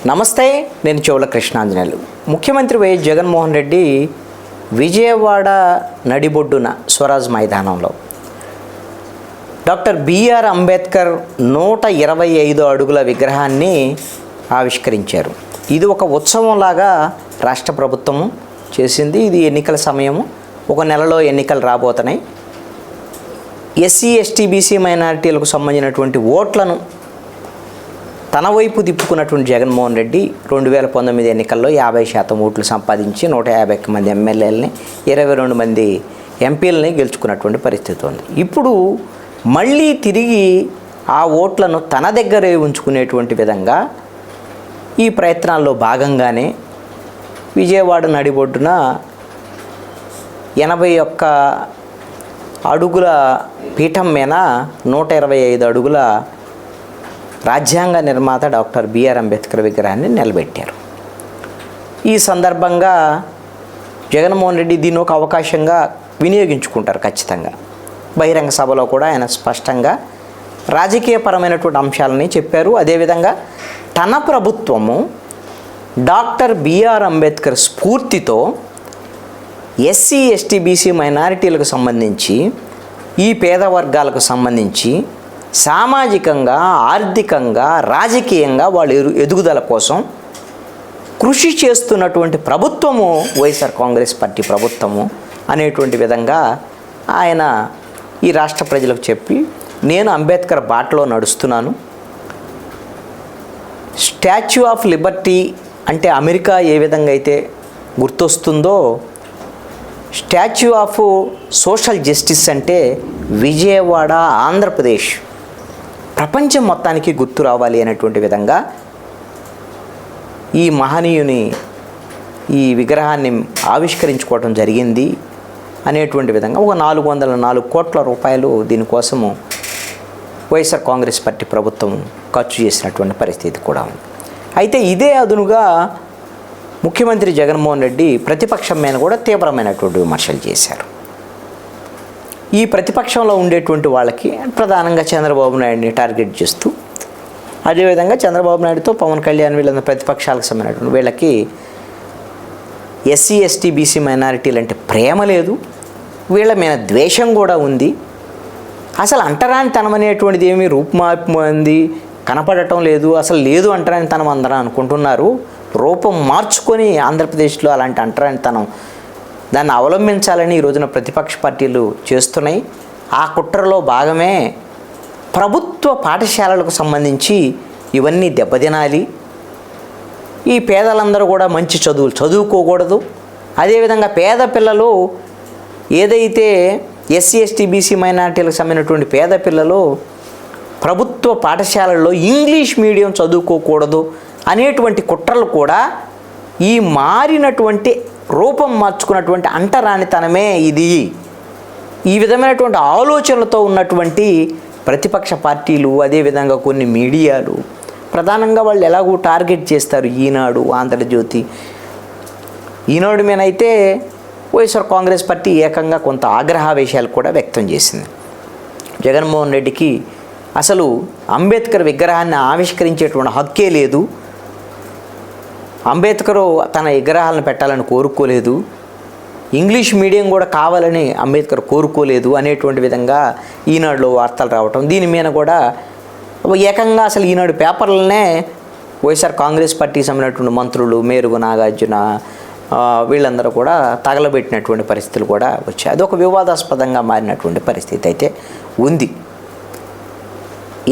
నమస్తే, నేను చెవుల కృష్ణాంజనేయులు. ముఖ్యమంత్రి వైఎస్ జగన్మోహన్ రెడ్డి విజయవాడ నడిబొడ్డున స్వరాజ్ మైదానంలో డాక్టర్ బిఆర్ అంబేద్కర్ 125 అడుగుల విగ్రహాన్ని ఆవిష్కరించారు. ఇది ఒక ఉత్సవంలాగా రాష్ట్ర ప్రభుత్వం చేసింది. ఇది ఎన్నికల సమయము, ఒక నెలలో ఎన్నికలు రాబోతున్నాయి. ఎస్సీ ఎస్టీ బీసీ మైనారిటీలకు సంబంధించినటువంటి ఓట్లను తన వైపు తిప్పుకున్నటువంటి జగన్మోహన్ రెడ్డి 2019 ఎన్నికల్లో 50% ఓట్లు సంపాదించి 150 మంది ఎమ్మెల్యేలని 22 మంది ఎంపీలని గెలుచుకున్నటువంటి పరిస్థితి ఉంది. ఇప్పుడు మళ్ళీ తిరిగి ఆ ఓట్లను తన దగ్గరే ఉంచుకునేటువంటి విధంగా ఈ ప్రయత్నాల్లో భాగంగానే విజయవాడ నడిబొడ్డున 81 అడుగుల పీఠం మీద 125 అడుగుల రాజ్యాంగ నిర్మాత డాక్టర్ బిఆర్ అంబేద్కర్ విగ్రహాన్ని నిలబెట్టారు. ఈ సందర్భంగా జగన్మోహన్ రెడ్డి దీన్ని ఒక అవకాశంగా వినియోగించుకుంటారు ఖచ్చితంగా. బహిరంగ సభలో కూడా ఆయన స్పష్టంగా రాజకీయపరమైనటువంటి అంశాలని చెప్పారు. అదేవిధంగా తన ప్రభుత్వము డాక్టర్ బిఆర్ అంబేద్కర్ స్ఫూర్తితో ఎస్సీ ఎస్టీ బీసీ మైనారిటీలకు సంబంధించి, ఈ పేద వర్గాలకు సంబంధించి సామాజికంగా, ఆర్థికంగా, రాజకీయంగా వాళ్ళ ఎదుగుదల కోసం కృషి చేస్తున్నటువంటి ప్రభుత్వము వైఎస్ఆర్ కాంగ్రెస్ పార్టీ ప్రభుత్వము అనేటువంటి విధంగా ఆయన ఈ రాష్ట్ర ప్రజలకు చెప్పి, నేను అంబేద్కర్ బాటలో నడుస్తున్నాను. స్టాచ్యూ ఆఫ్ లిబర్టీ అంటే అమెరికా ఏ విధంగా అయితే గుర్తొస్తుందో, స్టాచ్యూ ఆఫ్ సోషల్ జస్టిస్ అంటే విజయవాడ ఆంధ్రప్రదేశ్ ప్రపంచం మొత్తానికి గుర్తు రావాలి అనేటువంటి విధంగా ఈ మహనీయుని ఈ విగ్రహాన్ని ఆవిష్కరించుకోవడం జరిగింది అనేటువంటి విధంగా ఒక 404 కోట్ల రూపాయలు దీనికోసము వైఎస్ఆర్ కాంగ్రెస్ పార్టీ ప్రభుత్వం ఖర్చు చేసినటువంటి పరిస్థితి కూడా ఉంది. అయితే ఇదే అదునుగా ముఖ్యమంత్రి జగన్మోహన్ రెడ్డి ప్రతిపక్షం మీద కూడా తీవ్రమైనటువంటి విమర్శలు చేశారు. ఈ ప్రతిపక్షంలో ఉండేటువంటి వాళ్ళకి ప్రధానంగా చంద్రబాబు నాయుడిని టార్గెట్ చేస్తూ, అదేవిధంగా చంద్రబాబు నాయుడుతో పవన్ కళ్యాణ్ వీళ్ళందరూ ప్రతిపక్షాలకు సంబంధించినటువంటి వీళ్ళకి ఎస్సీ ఎస్టీ బీసీ మైనారిటీలు అంటే ప్రేమ లేదు, వీళ్ళ మీద ద్వేషం కూడా ఉంది. అసలు అంటరానితనం అనేటువంటిది ఏమీ రూపుమాపింది కనపడటం లేదు, అసలు లేదు అంటరానితనం అందరూ అనుకుంటున్నారు. రూపం మార్చుకొని ఆంధ్రప్రదేశ్లో అలాంటి అంటరానితనం దాన్ని అవలంబించాలని ఈ రోజున ప్రతిపక్ష పార్టీలు చేస్తున్నాయి. ఆ కుట్రలో భాగమే ప్రభుత్వ పాఠశాలలకు సంబంధించి ఇవన్నీ దెబ్బతినాలి, ఈ పేదలందరూ కూడా మంచి చదువులు చదువుకోకూడదు. అదేవిధంగా పేద పిల్లలు ఏదైతే ఎస్సీ ఎస్టీ బీసీ మైనారిటీలకు సంబంధించినటువంటి పేద పిల్లలు ప్రభుత్వ పాఠశాలల్లో ఇంగ్లీష్ మీడియం చదువుకోకూడదు అనేటువంటి కుట్రలు కూడా ఈ మారినటువంటి రూపం మార్చుకున్నటువంటి అంటరానితనమే ఇది. ఈ విధమైనటువంటి ఆలోచనలతో ఉన్నటువంటి ప్రతిపక్ష పార్టీలు, అదేవిధంగా కొన్ని మీడియాలు ప్రధానంగా వాళ్ళు ఎలాగూ టార్గెట్ చేస్తారు. ఈనాడు, ఆంధ్రజ్యోతి, ఈనాడు మీదైతే వైఎస్ఆర్ కాంగ్రెస్ పార్టీ ఏకంగా కొంత ఆగ్రహావేశాలు కూడా వ్యక్తం చేసింది. జగన్మోహన్ రెడ్డికి అసలు అంబేద్కర్ విగ్రహాన్ని ఆవిష్కరించేటువంటి హక్కే లేదు, అంబేద్కర్ తన విగ్రహాలను పెట్టాలని కోరుకోలేదు, ఇంగ్లీష్ మీడియం కూడా కావాలని అంబేద్కర్ కోరుకోలేదు అనేటువంటి విధంగా ఈనాడులో వార్తలు రావటం, దీని మీద కూడా ఏకంగా అసలు ఈనాడు పేపర్లనే వైఎస్ఆర్ కాంగ్రెస్ పార్టీకి సంబంధించినటువంటి మంత్రులు మేరుగు నాగార్జున వీళ్ళందరూ కూడా తగలబెట్టినటువంటి పరిస్థితులు కూడా వచ్చాయి. అదొక వివాదాస్పదంగా మారినటువంటి పరిస్థితి అయితే ఉంది.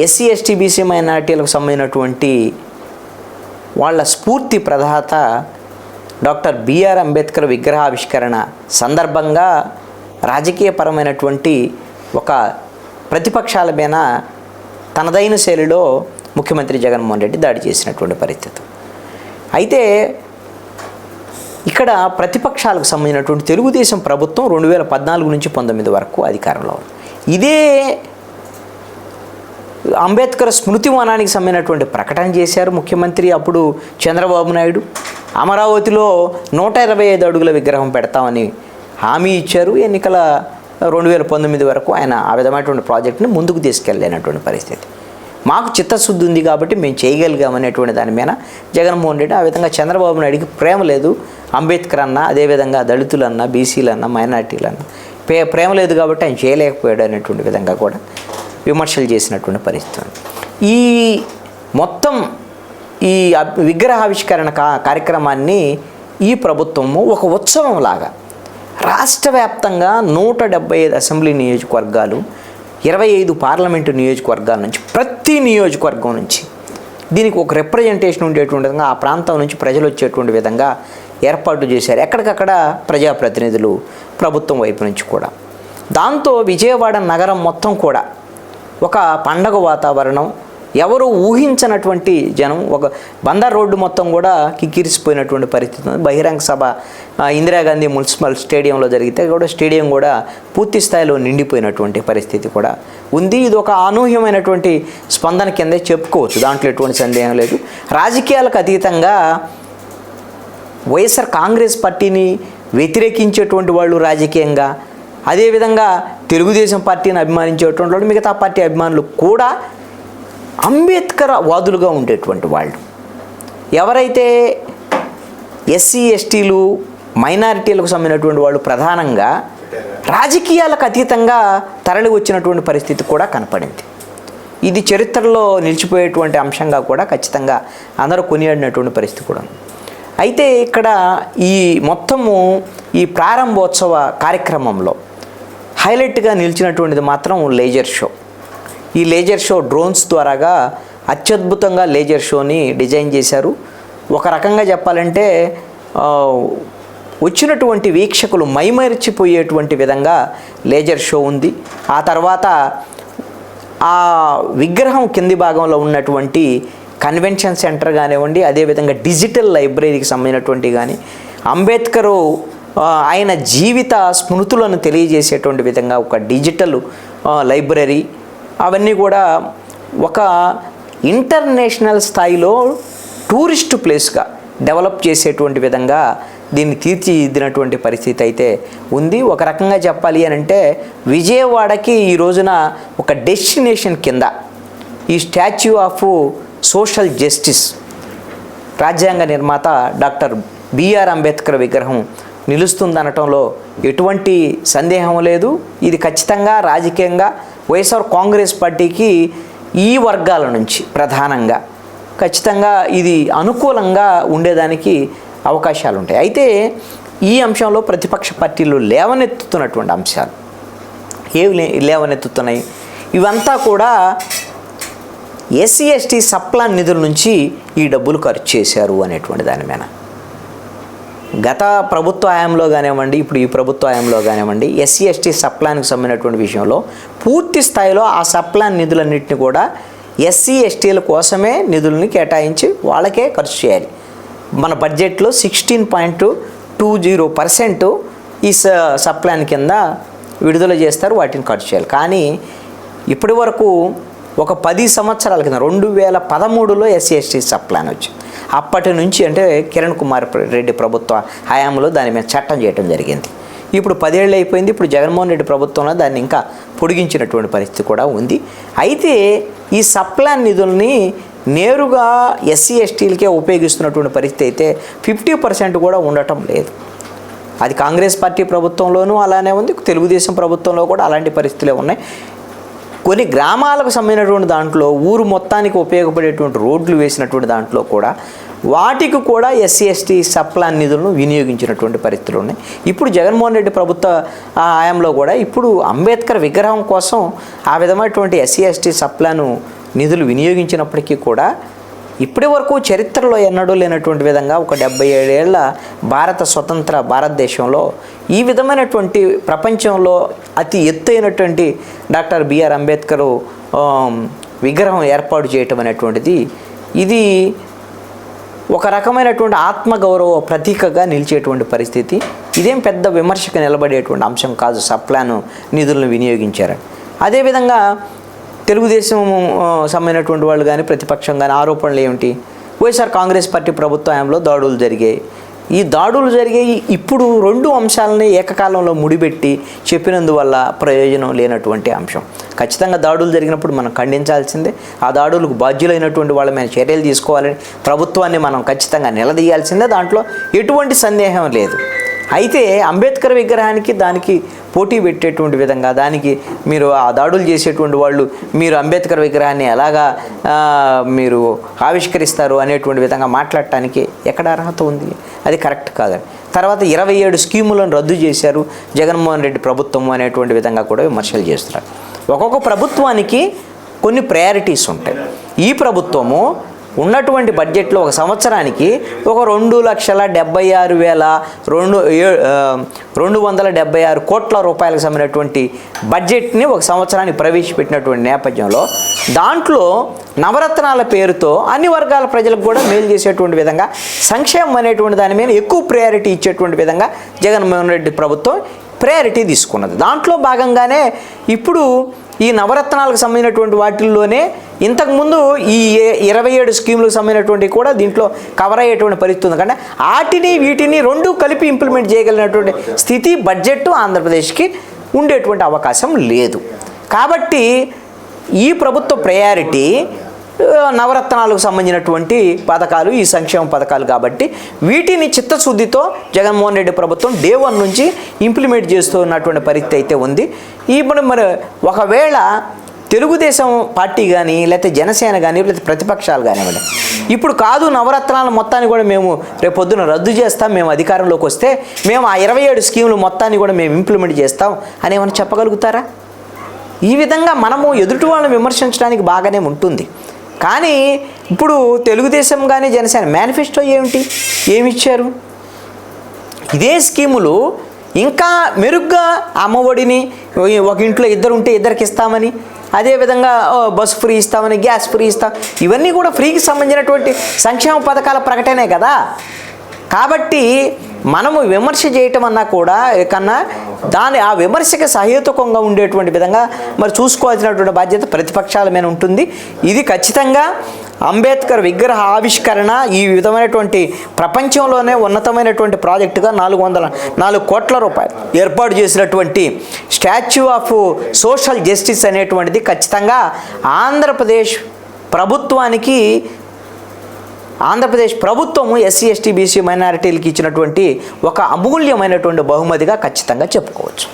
ఎస్సీ ఎస్టీ బీసీ మైనారిటీలకు సంబంధించినటువంటి వాళ్ళ స్ఫూర్తి ప్రదాత డాక్టర్ బిఆర్ అంబేద్కర్ విగ్రహావిష్కరణ సందర్భంగా రాజకీయపరమైనటువంటి ఒక ప్రతిపక్షాల మీద తనదైన శైలిలో ముఖ్యమంత్రి జగన్మోహన్ రెడ్డి దాడి చేసినటువంటి పరిస్థితి. అయితే ఇక్కడ ప్రతిపక్షాలకు సంబంధించినటువంటి తెలుగుదేశం ప్రభుత్వం 2014 నుంచి 19 వరకు అధికారంలో ఉంది. ఇదే అంబేద్కర్ స్మృతి వనానికి సంబంధించినటువంటి ప్రకటన చేశారు ముఖ్యమంత్రి అప్పుడు చంద్రబాబు నాయుడు. అమరావతిలో 125 అడుగుల విగ్రహం పెడతామని హామీ ఇచ్చారు. ఎన్నికల 2019 వరకు ఆయన ఆ విధమైనటువంటి ప్రాజెక్టుని ముందుకు తీసుకెళ్ళలేనటువంటి పరిస్థితి. మాకు చిత్తశుద్ధి ఉంది కాబట్టి మేము చేయగలిగామనేటువంటి దాని మీద జగన్మోహన్ రెడ్డి, ఆ విధంగా చంద్రబాబు నాయుడికి ప్రేమ లేదు. అంబేద్కర్ అన్న, అదేవిధంగా దళితులన్నా, బీసీలన్నా, మైనార్టీలన్నా ప్రేమ లేదు కాబట్టి ఆయన చేయలేకపోయాడు అనేటువంటి విధంగా కూడా విమర్శలు చేసినటువంటి పరిస్థితి. ఈ మొత్తం ఈ విగ్రహావిష్కరణ కార్యక్రమాన్ని ఈ ప్రభుత్వము ఒక ఉత్సవంలాగా రాష్ట్ర వ్యాప్తంగా 175 అసెంబ్లీ నియోజకవర్గాలు, 25 పార్లమెంటు నియోజకవర్గాల నుంచి, ప్రతి నియోజకవర్గం నుంచి దీనికి ఒక రిప్రజెంటేషన్ ఉండేటువంటి విధంగా, ఆ ప్రాంతం నుంచి ప్రజలు వచ్చేటువంటి విధంగా ఏర్పాటు చేశారు. ఎక్కడికక్కడ ప్రజాప్రతినిధులు, ప్రభుత్వం వైపు నుంచి కూడా. దాంతో విజయవాడ నగరం మొత్తం కూడా ఒక పండగ వాతావరణం, ఎవరు ఊహించినటువంటి జనం, ఒక బందర్ రోడ్డు మొత్తం కూడా కిక్కిరిసిపోయినటువంటి పరిస్థితి ఉంది. బహిరంగ సభ ఇందిరాగాంధీ మున్సిపల్ స్టేడియంలో జరిగితే కూడా స్టేడియం కూడా పూర్తి స్థాయిలో నిండిపోయినటువంటి పరిస్థితి కూడా ఉంది. ఇది ఒక అనూహ్యమైనటువంటి స్పందన కిందే చెప్పుకోవచ్చు, దాంట్లో ఎటువంటి సందేహం లేదు. రాజకీయాలకు అతీతంగా వైఎస్ఆర్ కాంగ్రెస్ పార్టీని వ్యతిరేకించేటువంటి వాళ్ళు రాజకీయంగా, అదేవిధంగా తెలుగుదేశం పార్టీని అభిమానించేటువంటి వాళ్ళు, మిగతా పార్టీ అభిమానులు కూడా అంబేద్కర్ వాదులుగా ఉండేటువంటి వాళ్ళు, ఎవరైతే ఎస్సీ ఎస్టీలు మైనారిటీలకు సంబంధించినటువంటి వాళ్ళు ప్రధానంగా రాజకీయాలకు అతీతంగా తరలి వచ్చినటువంటి పరిస్థితి కూడా కనపడింది. ఇది చరిత్రలో నిలిచిపోయేటువంటి అంశంగా కూడా ఖచ్చితంగా అందరూ కొనియాడినటువంటి పరిస్థితి కూడా ఉంది. అయితే ఇక్కడ ఈ మొత్తము ఈ ప్రారంభోత్సవ కార్యక్రమంలో హైలైట్గా నిలిచినటువంటిది మాత్రం లేజర్ షో. ఈ లేజర్ షో డ్రోన్స్ ద్వారాగా అత్యద్భుతంగా లేజర్ షోని డిజైన్ చేశారు. ఒక రకంగా చెప్పాలంటే వచ్చినటువంటి వీక్షకులు మైమరిచిపోయేటువంటి విధంగా లేజర్ షో ఉంది. ఆ తర్వాత ఆ విగ్రహం కింది భాగంలో ఉన్నటువంటి కన్వెన్షన్ సెంటర్ కానివ్వండి, అదేవిధంగా డిజిటల్ లైబ్రరీకి సంబంధించినటువంటి కానీ, అంబేద్కరు ఆయన జీవిత స్మృతులను తెలియజేసేటువంటి విధంగా ఒక డిజిటల్ లైబ్రరీ, అవన్నీ కూడా ఒక ఇంటర్నేషనల్ స్థాయిలో టూరిస్ట్ ప్లేస్గా డెవలప్ చేసేటువంటి విధంగా దీన్ని తీర్చిదిద్దినటువంటి పరిస్థితి అయితే ఉంది. ఒక రకంగా చెప్పాలి అని అంటే విజయవాడకి ఈ రోజున ఒక డెస్టినేషన్ కింద ఈ స్టాచ్యూ ఆఫ్ సోషల్ జస్టిస్, రాజ్యాంగ నిర్మాత డాక్టర్ బిఆర్ అంబేద్కర్ విగ్రహం నిలుస్తుందనటంలో ఎటువంటి సందేహం లేదు. ఇది ఖచ్చితంగా రాజకీయంగా వైఎస్ఆర్ కాంగ్రెస్ పార్టీకి ఈ వర్గాల నుంచి ప్రధానంగా ఖచ్చితంగా ఇది అనుకూలంగా ఉండేదానికి అవకాశాలు ఉంటాయి. అయితే ఈ అంశంలో ప్రతిపక్ష పార్టీలు లేవనెత్తుతున్నటువంటి అంశాలు ఏవి లేవనెత్తుతున్నాయి? ఇవంతా కూడా ఎస్సీ ఎస్టీ సప్లాన్ నిధుల నుంచి ఈ డబ్బులు ఖర్చు చేశారు అనేటువంటి దాని మీద గత ప్రభుత్వ హయాంలో కానివ్వండి, ఇప్పుడు ఈ ప్రభుత్వ హయాంలో కానివ్వండి, ఎస్సీ ఎస్టీ సప్లాన్కి సంబంధించినటువంటి విషయంలో పూర్తి స్థాయిలో ఆ సప్లాన్ నిధులన్నింటినీ కూడా ఎస్సీ ఎస్టీల కోసమే నిధుల్ని కేటాయించి వాళ్ళకే ఖర్చు చేయాలి. మన బడ్జెట్లో 16.20% ఈ సప్లాన్ కింద విడుదల చేస్తారు, వాటిని ఖర్చు చేయాలి. కానీ ఇప్పటి వరకు ఒక 10 సంవత్సరాల కింద 2013లో ఎస్సీ ఎస్టీ సప్లాన్ వచ్చింది. అప్పటి నుంచి అంటే కిరణ్ కుమార్ రెడ్డి ప్రభుత్వ హయాంలో దాని మీద చట్టం చేయడం జరిగింది. ఇప్పుడు 10 ఏళ్ళు అయిపోయింది. ఇప్పుడు జగన్మోహన్ రెడ్డి ప్రభుత్వంలో దాన్ని ఇంకా పొడిగించినటువంటి పరిస్థితి కూడా ఉంది. అయితే ఈ సప్లాన్ నిధుల్ని నేరుగా ఎస్సీ ఎస్టీలకే ఉపయోగిస్తున్నటువంటి పరిస్థితి అయితే 50% కూడా ఉండటం లేదు. అది కాంగ్రెస్ పార్టీ ప్రభుత్వంలోనూ అలానే ఉంది, తెలుగుదేశం ప్రభుత్వంలో కూడా అలాంటి పరిస్థితులే ఉన్నాయి. కొన్ని గ్రామాలకు సంబంధించినటువంటి దాంట్లో ఊరు మొత్తానికి ఉపయోగపడేటువంటి రోడ్లు వేసినటువంటి దాంట్లో కూడా వాటికి కూడా ఎస్సీ ఎస్టీ సప్లాన్ నిధులను వినియోగించినటువంటి పరిస్థితులు ఉన్నాయి. ఇప్పుడు జగన్మోహన్ రెడ్డి ప్రభుత్వ హయాంలో కూడా ఇప్పుడు అంబేద్కర్ విగ్రహం కోసం ఆ విధమైనటువంటి ఎస్సీ ఎస్టీ సప్లాను నిధులు వినియోగించినప్పటికీ కూడా ఇప్పటి వరకు చరిత్రలో ఎన్నడూ లేనటువంటి విధంగా ఒక 77 ఏళ్ల స్వతంత్ర భారతదేశంలో ఈ విధమైనటువంటి ప్రపంచంలో అతి ఎత్తైనటువంటి డాక్టర్ బిఆర్ అంబేద్కర్ విగ్రహం ఏర్పాటు చేయటం అనేటువంటిది ఇది ఒక రకమైనటువంటి ఆత్మగౌరవ ప్రతీకగా నిలిచేటువంటి పరిస్థితి. ఇదేం పెద్ద విమర్శకు నిలబడేటువంటి అంశం కాదు సప్లాను నిధులను వినియోగించారని. అదేవిధంగా తెలుగుదేశం సంబంధించినటువంటి వాళ్ళు కానీ ప్రతిపక్షం కానీ ఆరోపణలు ఏమిటి? వైఎస్ఆర్ కాంగ్రెస్ పార్టీ ప్రభుత్వంలో దాడులు జరిగాయి, ఈ దాడులు జరిగే ఇప్పుడు రెండు అంశాలని ఏకకాలంలో ముడిపెట్టి చెప్పినందువల్ల ప్రయోజనం లేనటువంటి అంశం. ఖచ్చితంగా దాడులు జరిగినప్పుడు మనం ఖండించాల్సిందే. ఆ దాడులకు బాధ్యులైనటువంటి వాళ్ళ మీద చర్యలు తీసుకోవాలని ప్రభుత్వాన్ని మనం ఖచ్చితంగా నిలదీయాల్సిందే. దాంట్లో ఎటువంటి సందేహం లేదు. అయితే అంబేద్కర్ విగ్రహానికి దానికి పోటీ పెట్టేటువంటి విధంగా దానికి మీరు ఆ దాడులు చేసేటువంటి వాళ్ళు మీరు అంబేద్కర్ విగ్రహాన్ని ఎలాగా మీరు ఆవిష్కరిస్తారు అనేటువంటి విధంగా మాట్లాడటానికి ఎక్కడ అర్హత ఉంది? అది కరెక్ట్ కాదని. తర్వాత 27 స్కీములను రద్దు చేశారు జగన్మోహన్ రెడ్డి ప్రభుత్వం అనేటువంటి విధంగా కూడా విమర్శలు చేస్తున్నారు. ఒక్కొక్క ప్రభుత్వానికి కొన్ని ప్రయారిటీస్ ఉంటాయి. ఈ ప్రభుత్వము ఉన్నటువంటి బడ్జెట్లో ఒక సంవత్సరానికి ఒక 2,76,276 కోట్ల రూపాయలకు సంబంధించినటువంటి బడ్జెట్ని ఒక సంవత్సరానికి ప్రవేశపెట్టినటువంటి నేపథ్యంలో దాంట్లో నవరత్నాల పేరుతో అన్ని వర్గాల ప్రజలకు కూడా మేలు చేసేటువంటి విధంగా సంక్షేమం అనేటువంటి దాని మీద ఎక్కువ ప్రయారిటీ ఇచ్చేటువంటి విధంగా జగన్మోహన్ రెడ్డి ప్రభుత్వం ప్రయారిటీ తీసుకున్నది. దాంట్లో భాగంగానే ఇప్పుడు ఈ నవరత్నాలకు సంబంధించినటువంటి వాటిల్లోనే ఇంతకుముందు ఈ 27 స్కీములకు సంబంధించినటువంటి కూడా దీంట్లో కవర్ అయ్యేటువంటి పరిస్థితి ఉంది. కానీ వీటిని రెండు కలిపి ఇంప్లిమెంట్ చేయగలిగినటువంటి స్థితి బడ్జెట్ ఆంధ్రప్రదేశ్కి ఉండేటువంటి అవకాశం లేదు. కాబట్టి ఈ ప్రభుత్వ ప్రయారిటీ నవరత్నాలకు సంబంధించినటువంటి పథకాలు, ఈ సంక్షేమ పథకాలు. కాబట్టి వీటిని చిత్తశుద్ధితో జగన్మోహన్ రెడ్డి ప్రభుత్వం డే 1 నుంచి ఇంప్లిమెంట్ చేస్తూ ఉన్నటువంటి పరిస్థితి అయితే ఉంది. ఇప్పుడు మరి ఒకవేళ తెలుగుదేశం పార్టీ కానీ లేకపోతే జనసేన కానీ లేకపోతే ప్రతిపక్షాలు కానివ్వండి ఇప్పుడు కాదు నవరత్నాల మొత్తాన్ని కూడా మేము రేపొద్దున రద్దు చేస్తాం, మేము అధికారంలోకి వస్తే మేము ఆ 27 స్కీములు మొత్తాన్ని కూడా మేము ఇంప్లిమెంట్ చేస్తాం అని ఏమైనా చెప్పగలుగుతారా? ఈ విధంగా మనము ఎదుటి వాళ్ళని విమర్శించడానికి బాగానే ఉంటుంది. కానీ ఇప్పుడు తెలుగుదేశం కానీ జనసేన మేనిఫెస్టో ఏమిచ్చారు? ఇదే స్కీములు ఇంకా మెరుగ్గా అమ్మఒడిని ఒక ఇంట్లో ఇద్దరు ఉంటే ఇద్దరికి ఇస్తామని, అదేవిధంగా బస్సు ఫ్రీ ఇస్తామని, గ్యాస్ ఫ్రీ ఇస్తాం, ఇవన్నీ కూడా ఫ్రీకి సంబంధించినటువంటి సంక్షేమ పథకాల ప్రకటనే కదా. కాబట్టి మనము విమర్శ చేయటం అన్నా కూడా కన్నా ఆ విమర్శకి సహేతుకంగా ఉండేటువంటి విధంగా మరి చూసుకోవాల్సినటువంటి బాధ్యత ప్రతిపక్షాల మీద ఉంటుంది. ఇది ఖచ్చితంగా అంబేద్కర్ విగ్రహ ఆవిష్కరణ ఈ విధమైనటువంటి ప్రపంచంలోనే ఉన్నతమైనటువంటి ప్రాజెక్టుగా 404 కోట్ల రూపాయలు ఏర్పాటు చేసినటువంటి స్టాచ్యూ ఆఫ్ సోషల్ జస్టిస్ అనేటువంటిది ఖచ్చితంగా ఆంధ్రప్రదేశ్ ప్రభుత్వము ఎస్సీ ఎస్టీ బీసీ మైనారిటీలకి ఇచ్చినటువంటి ఒక అమూల్యమైనటువంటి బహుమతిగా ఖచ్చితంగా చెప్పుకోవచ్చు.